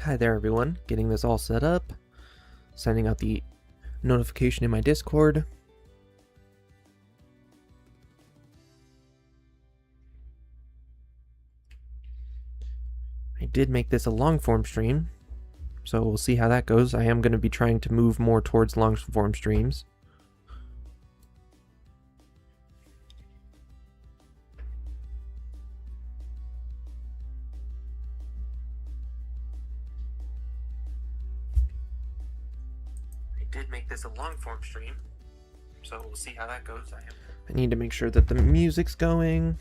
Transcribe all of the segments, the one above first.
Hi there everyone, getting this all set up, sending out the notification in my Discord. I did make this a long form stream, so we'll see how that goes. I am going to be trying to move more towards long form streams. Did make this a long form stream, so we'll see how that goes. I need to make sure that the music's going.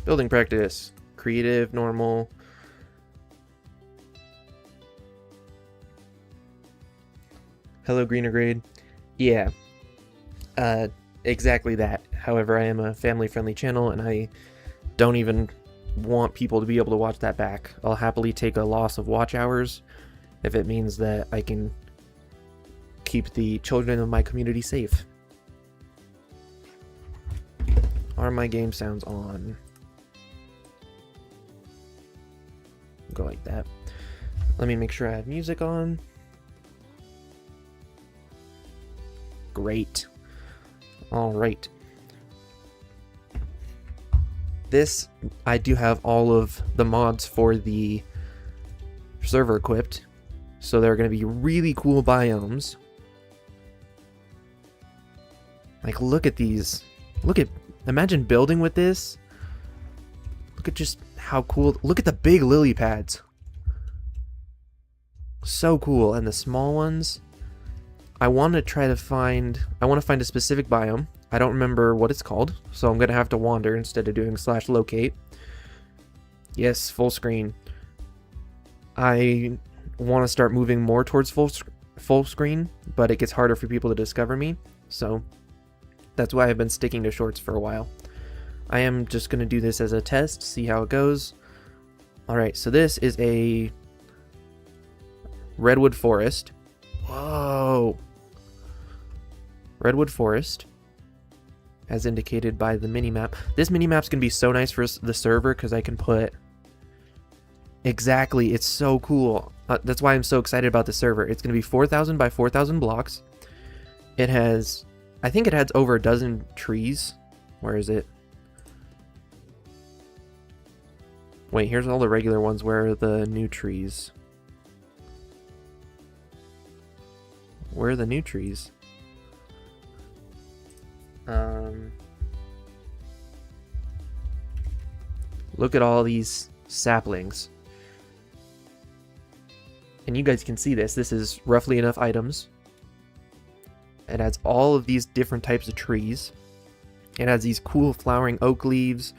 Building practice, creative, normal. Hello, Greener Grade. Yeah, exactly that. However, I am a family-friendly channel, and I don't even want people to be able to watch that back. I'll happily take a loss of watch hours if it means that I can keep the children of my community safe. Are my game sounds on? Go like that. Let me make sure I have music on. Great. All right. This, I do have all of the mods for the server equipped, so there are going to be really cool biomes. Like, look at these. Imagine building with this. Look at just how cool. Look at the big lily pads. So cool. And the small ones. I want to find a specific biome. I don't remember what it's called, so I'm going to have to wander instead of doing /locate. Yes, full screen. I want to start moving more towards full screen, but it gets harder for people to discover me, so that's why I've been sticking to shorts for a while. I am just going to do this as a test, see how it goes. Alright, so this is a redwood forest. Whoa! Redwood forest, as indicated by the minimap. This minimap's going to be so nice for the server because I can put... Exactly, it's so cool. That's why I'm so excited about the server. It's going to be 4,000 by 4,000 blocks. It has... I think it has over a dozen trees. Where is it? Wait, here's all the regular ones. Where are the new trees? Where are the new trees? Look at all these saplings. And you guys can see this. This is roughly enough items. It has all of these different types of trees. It has these cool flowering oak leaves.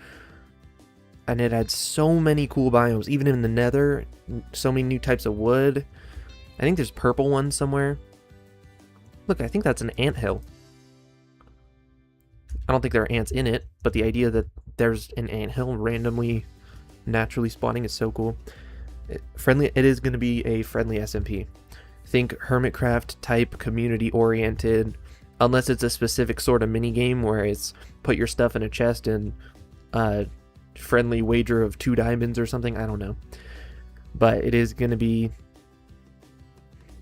And it had so many cool biomes. Even in the nether, so many new types of wood. I think there's purple ones somewhere. Look, I think that's an anthill. I don't think there are ants in it, but the idea that there's an anthill randomly, naturally spawning is so cool. It is going to be a friendly SMP. Think Hermitcraft type, community-oriented, unless it's a specific sort of mini-game where it's put your stuff in a chest and friendly wager of 2 diamonds or something, I don't know. But it is going to be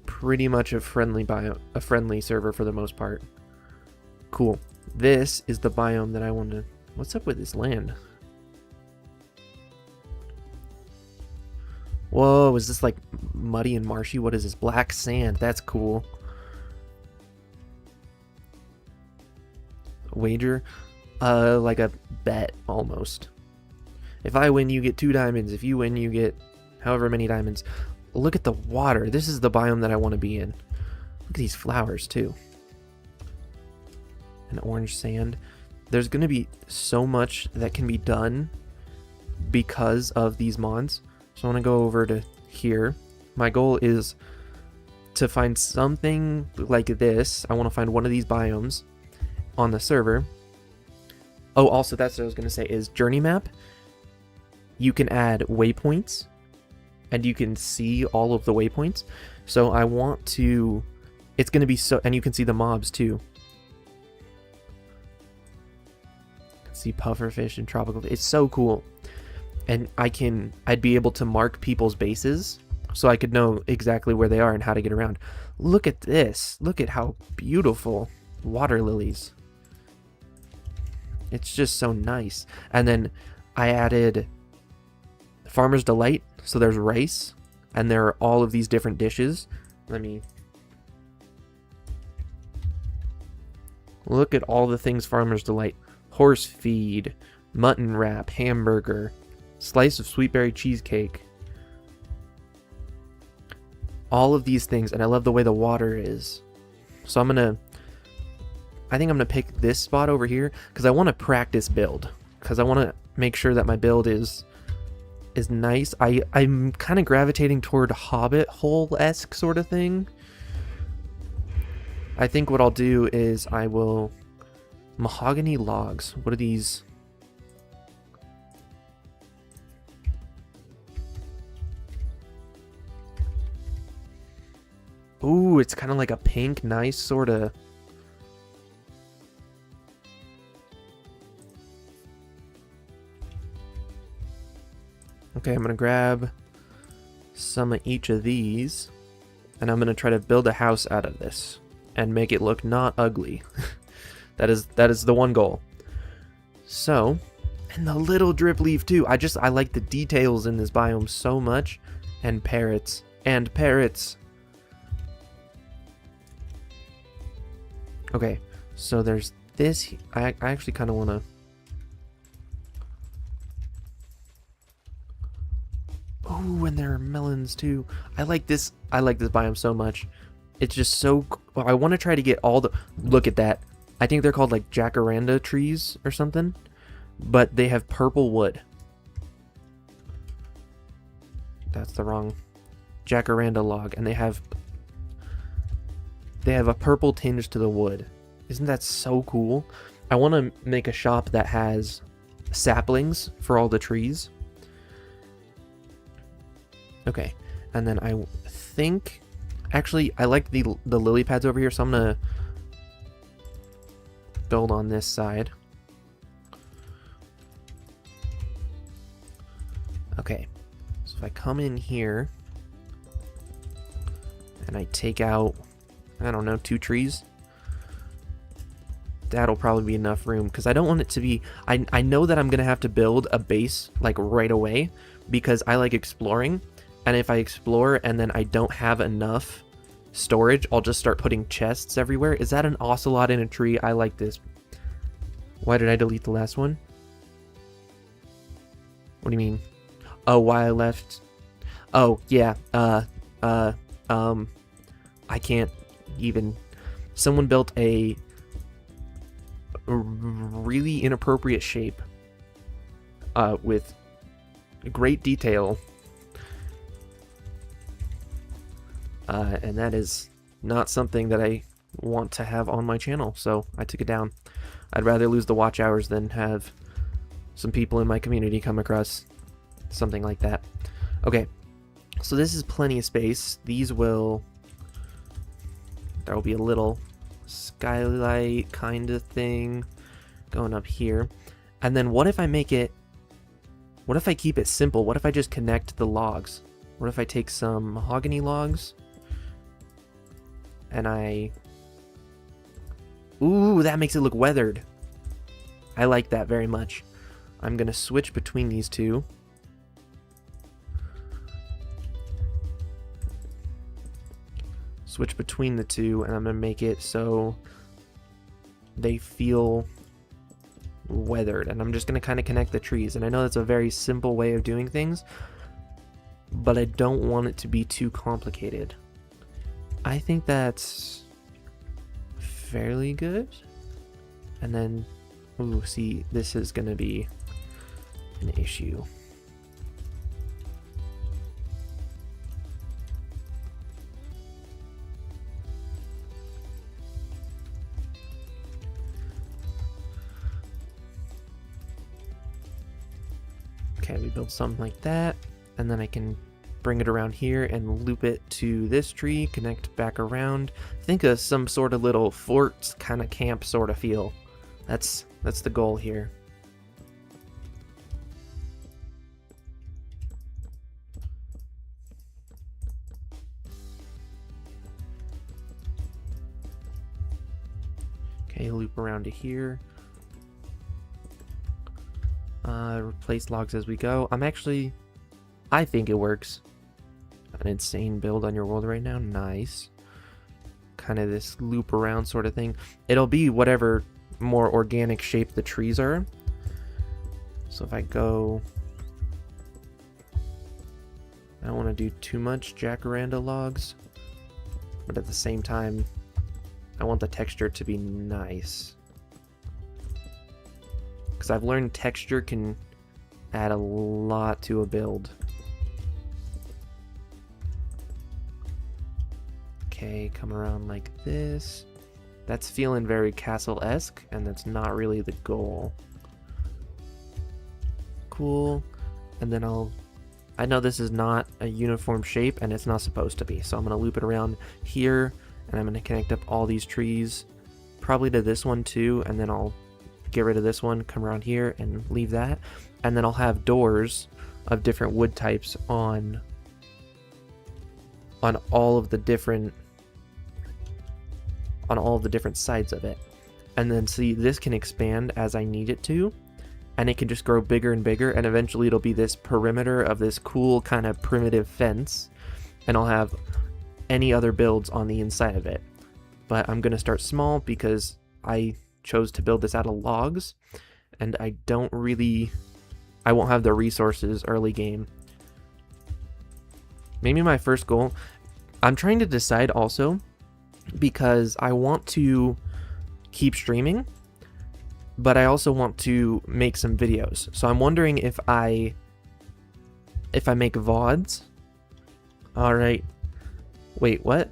pretty much a friendly server for the most part. Cool. This is the biome that I want to... What's up with this land? Whoa, is this like muddy and marshy? What is this? Black sand. That's cool. Wager? Like a bet, almost. If I win, you get 2 diamonds. If you win, you get however many diamonds. Look at the water. This is the biome that I want to be in. Look at these flowers, too. And orange sand. There's going to be so much that can be done because of these mods. So I want to go over to here. My goal is to find something like this. I want to find one of these biomes on the server. Oh, also that's what I was going to say is journey map. You can add waypoints and you can see all of the waypoints. So I want to, it's going to be so, and you can see the mobs too. See pufferfish and tropical. It's so cool. And I'd be able to mark people's bases so I could know exactly where they are and how to get around. Look at this. Look at how beautiful water lilies. It's just so nice. And then I added Farmer's Delight. So there's rice and there are all of these different dishes. Let me look at all the things Farmer's Delight. Horse feed, mutton wrap, hamburger, slice of sweetberry cheesecake. All of these things, and I love the way the water is. So I think I'm gonna pick this spot over here because I want to practice build. Because I want to make sure that my build is nice. I'm kind of gravitating toward Hobbit hole-esque sort of thing. I think what I'll do is I will mahogany logs. What are these? Ooh, it's kind of like a pink, nice sort of. Okay, I'm gonna grab some of each of these, and I'm gonna try to build a house out of this and make it look not ugly. That is the one goal. So, and the little drip leaf too. I like the details in this biome so much, and parrots. Okay, so there's this. I actually kind of want to. Oh, and there are melons too. I like this biome so much. It's just so. I want to try to get all the. Look at that. I think they're called like jacaranda trees or something, but they have purple wood. That's the wrong jacaranda log, and they have a purple tinge to the wood. Isn't that so cool? I want to make a shop that has saplings for all the trees. Okay, and then I think, actually, I like the lily pads over here, so I'm gonna build on this side. Okay, so if I come in here and I take out, I don't know, 2 trees, that'll probably be enough room, because I don't want it to be, I know that I'm gonna have to build a base like right away because I like exploring, and if I explore and then I don't have enough storage, I'll just start putting chests everywhere. Is that an ocelot in a tree? I like this. Why did I delete the last one? What do you mean? Oh, why I left? Oh, yeah. I can't even. Someone built a really inappropriate shape with great detail. And that is not something that I want to have on my channel, so I took it down. I'd rather lose the watch hours than have some people in my community come across something like that. Okay, so this is plenty of space. There will be a little skylight kind of thing going up here. And then what if I keep it simple? What if I just connect the logs? What if I take some mahogany logs and ooh, that makes it look weathered. I like that very much. I'm gonna switch between these two. Switch between the two, and I'm gonna make it so they feel weathered. And I'm just gonna kind of connect the trees. And I know that's a very simple way of doing things, but I don't want it to be too complicated. I think that's fairly good. And then, ooh, see, this is gonna be an issue. Okay, we build something like that, and then I can bring it around here and loop it to this tree, connect back around. Think of some sort of little fort kind of camp sort of feel. That's the goal here. Okay, loop around to here. Replace logs as we go. I think it works. An insane build on your world right now. Nice. Kind of this loop around sort of thing. It'll be whatever more organic shape the trees are. So if I go... I don't want to do too much jacaranda logs. But at the same time, I want the texture to be nice. Because I've learned texture can add a lot to a build. Okay, come around like this. That's feeling very castle-esque, and that's not really the goal. Cool. And then I know this is not a uniform shape, and it's not supposed to be, so I'm going to loop it around here, and I'm going to connect up all these trees, probably to this one too, and then I'll get rid of this one, come around here, and leave that. And then I'll have doors of different wood types on all of the different sides of it. And then see, this can expand as I need it to, and it can just grow bigger and bigger, and eventually it'll be this perimeter of this cool kind of primitive fence, and I'll have any other builds on the inside of it. But I'm gonna start small because I chose to build this out of logs, and I won't have the resources early game. Maybe my first goal, I'm trying to decide also, because I want to keep streaming, but I also want to make some videos. So I'm wondering if I make VODs. All right. Wait, what?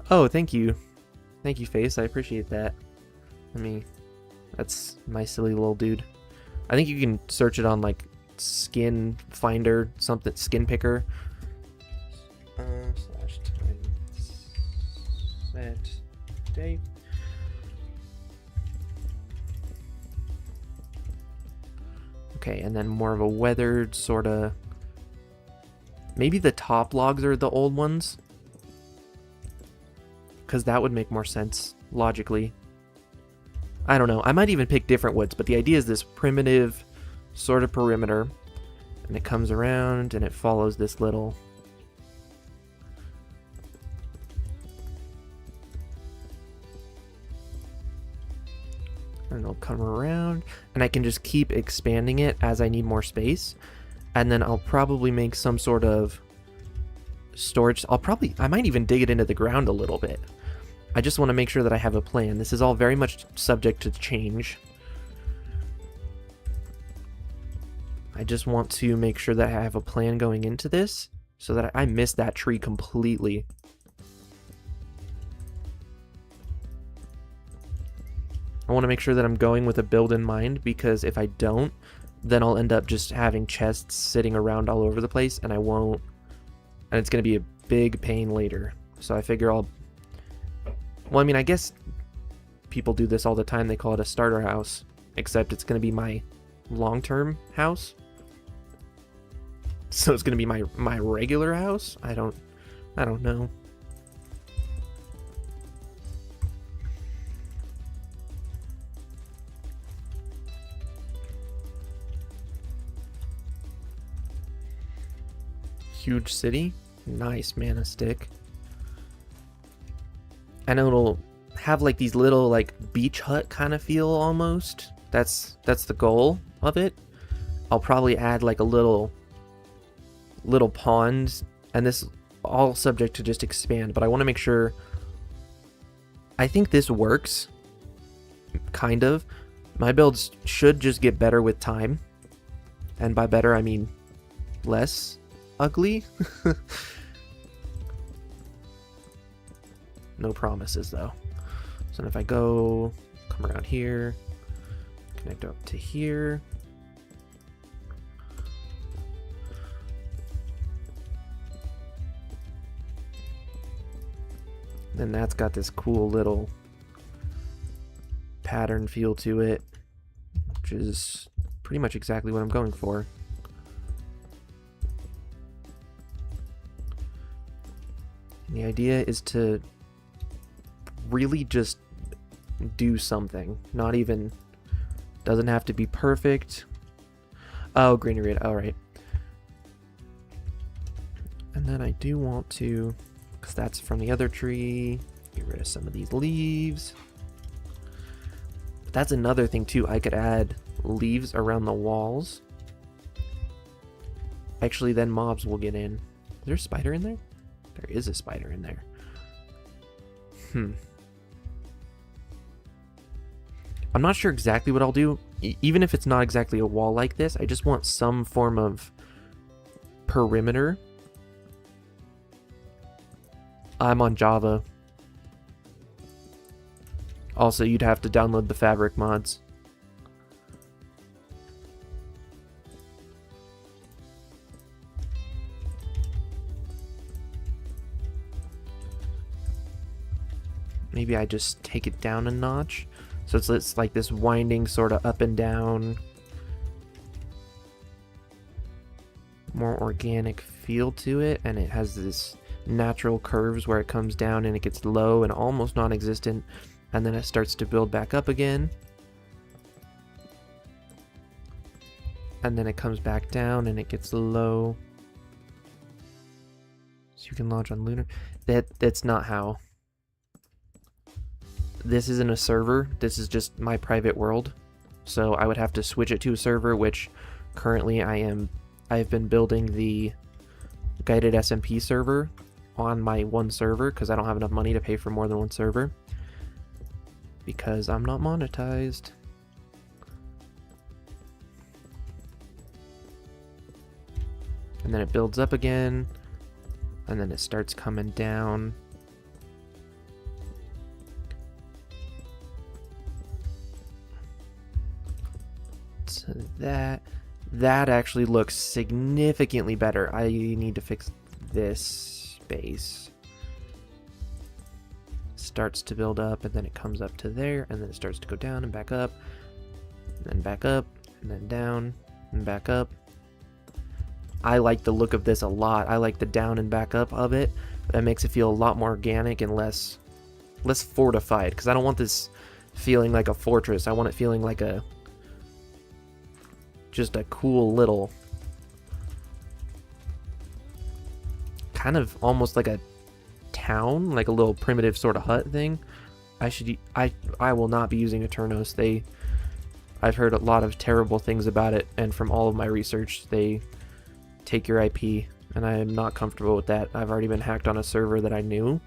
Oh, thank you. Thank you, Face. I appreciate that. That's my silly little dude. I think you can search it on like Skin Finder, something, Skin Picker. Slash time set day. Okay, and then more of a weathered sort of. Maybe the top logs are the old ones, because that would make more sense logically. I don't know. I might even pick different woods, but the idea is this primitive sort of perimeter, and it comes around and it follows this little. And it'll come around, and I can just keep expanding it as I need more space. And then I'll probably make some sort of storage. I might even dig it into the ground a little bit. I just want to make sure that I have a plan. This is all very much subject to change. I just want to make sure that I have a plan going into this, so that I miss that tree completely. I want to make sure that I'm going with a build in mind, because if I don't, then I'll end up just having chests sitting around all over the place, and I won't, and it's going to be a big pain later. So I figure well, I mean, I guess people do this all the time. They call it a starter house, except it's going to be my long-term house. So it's going to be my regular house? I don't know. Huge city. Nice mana stick. And it'll have like these little like beach hut kind of feel almost. That's the goal of it. I'll probably add like a little pond, and this all subject to just expand, but I want to make sure. I think this works, kind of. My builds should just get better with time, and by better I mean less ugly. No promises though. So if I come around here, connect up to here, And that's got this cool little pattern feel to it, which is pretty much exactly what I'm going for. And the idea is to really just do something. Not even, doesn't have to be perfect. Oh, greenery, alright. And then I do want to, because that's from the other tree, get rid of some of these leaves. But that's another thing too, I could add leaves around the walls. Actually, then mobs will get in. Is there a spider in there? There is a spider in there. I'm not sure exactly what I'll do. Even if it's not exactly a wall like this, I just want some form of perimeter. I'm on Java. Also, you'd have to download the Fabric mods. Maybe I just take it down a notch. So it's like this winding sort of up and down, more organic feel to it, and it has this natural curves where it comes down and it gets low and almost non-existent, and then it starts to build back up again, and then it comes back down and it gets low. So you can launch on Lunar. That's not how. This isn't a server, this is just my private world. So I would have to switch it to a server, which currently I've been building the guided SMP server on my one server because I don't have enough money to pay for more than one server. Because I'm not monetized. And then it builds up again, and then it starts coming down. So that actually looks significantly better. I need to fix this space. Starts to build up, and then it comes up to there, and then it starts to go down and back up, and then back up, and then down and back up. I like the look of this a lot. I like the down and back up of it. That makes it feel a lot more organic and less fortified, because I don't want this feeling like a fortress. I want it feeling like just a cool little, kind of almost like a town, like a little primitive sort of hut thing. I will not be using Aternos. I've heard a lot of terrible things about it, and from all of my research, they take your IP, and I am not comfortable with that. I've already been hacked on a server that I knew,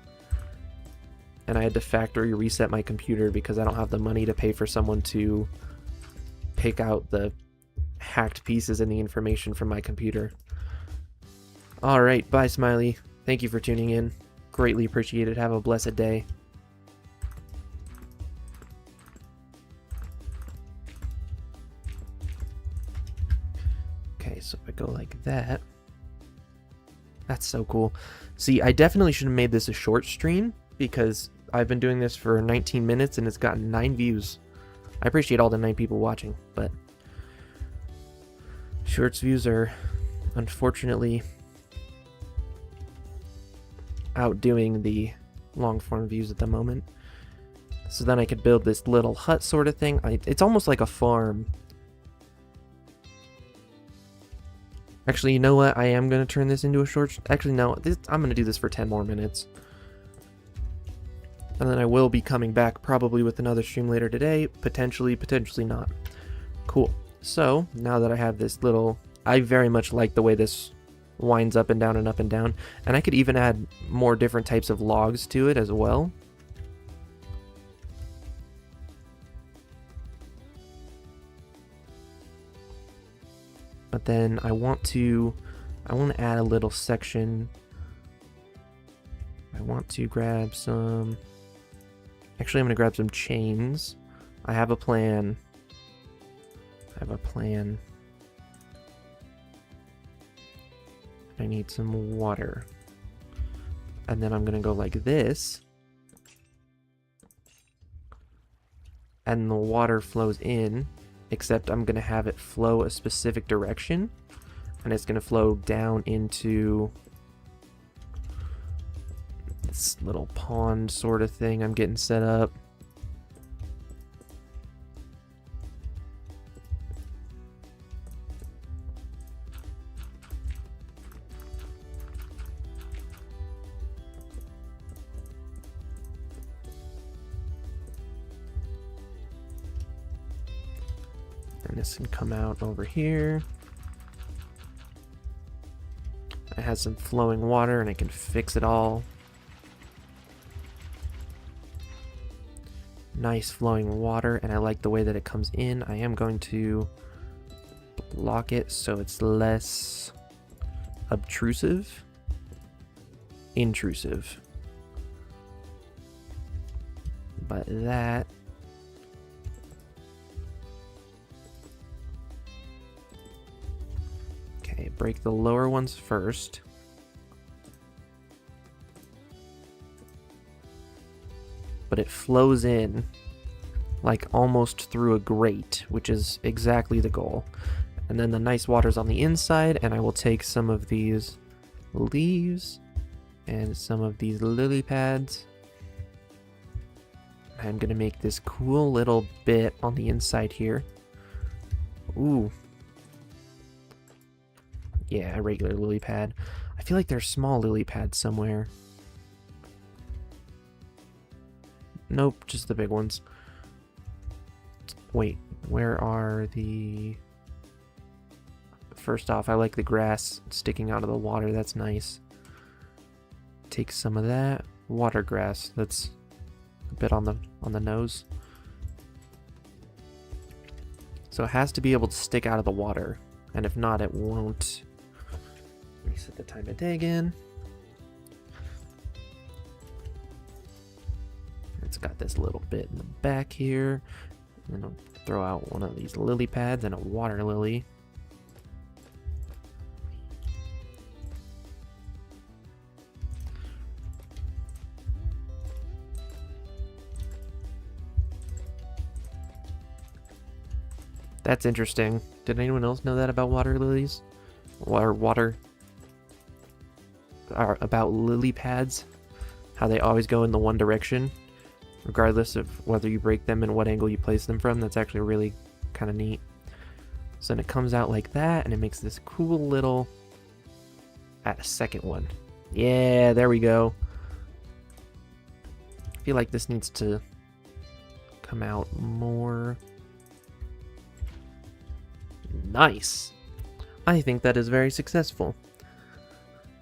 and I had to factory reset my computer because I don't have the money to pay for someone to pick out the hacked pieces and the information from my computer. Alright, bye Smiley. Thank you for tuning in. Greatly appreciated. Have a blessed day. Okay, so if I go like that. That's so cool. See, I definitely should have made this a short stream because I've been doing this for 19 minutes and it's gotten 9 views. I appreciate all the 9 people watching, but shorts views are unfortunately outdoing the long form views at the moment. So then I could build this little hut sort of thing. It's almost like a farm. Actually, you know what? I am going to turn this into a short... Actually, no. I'm going to do this for 10 more minutes. And then I will be coming back probably with another stream later today. Potentially not. Cool. So, now that I have this little... I very much like the way this winds up and down and up and down. And I could even add more different types of logs to it as well. But then I want to add a little section. I want to grab some... Actually, I'm going to grab some chains. I have a plan. I need some water. And then I'm going to go like this. and the water flows in, except I'm going to have it flow a specific direction, and it's going to flow down into this little pond sort of thing I'm getting set up. And this can come out over here. It has some flowing water and I can fix it all. Nice flowing water, and I like the way that it comes in. I am going to block it so it's less obtrusive. Intrusive. But that... Okay, break the lower ones first. But it flows in like almost through a grate, which is exactly the goal. And then the nice water's on the inside, and I will take some of these leaves and some of these lily pads. I'm gonna make this cool little bit on the inside here. Ooh. Yeah, a regular lily pad. I feel like there's small lily pads somewhere. Nope, just the big ones. Wait, where are the... First off, I like the grass sticking out of the water. That's nice. Take some of that. Water grass. That's a bit on the nose. So it has to be able to stick out of the water. And if not, it won't. Reset the time of day again. It's got this little bit in the back here. And then I'll throw out one of these lily pads and a water lily. That's interesting. Did anyone else know that about water lilies? Or about lily pads? How they always go in the one direction, regardless of whether you break them and what angle you place them from. That's actually really kind of neat. So then it comes out like that, and it makes this cool little... Add a second one. Yeah, there we go. I feel like this needs to come out more. Nice. I think that is very successful.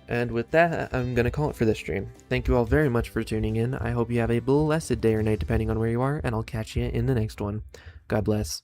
And with that, I'm going to call it for this stream. Thank you all very much for tuning in. I hope you have a blessed day or night depending on where you are, and I'll catch you in the next one. God bless.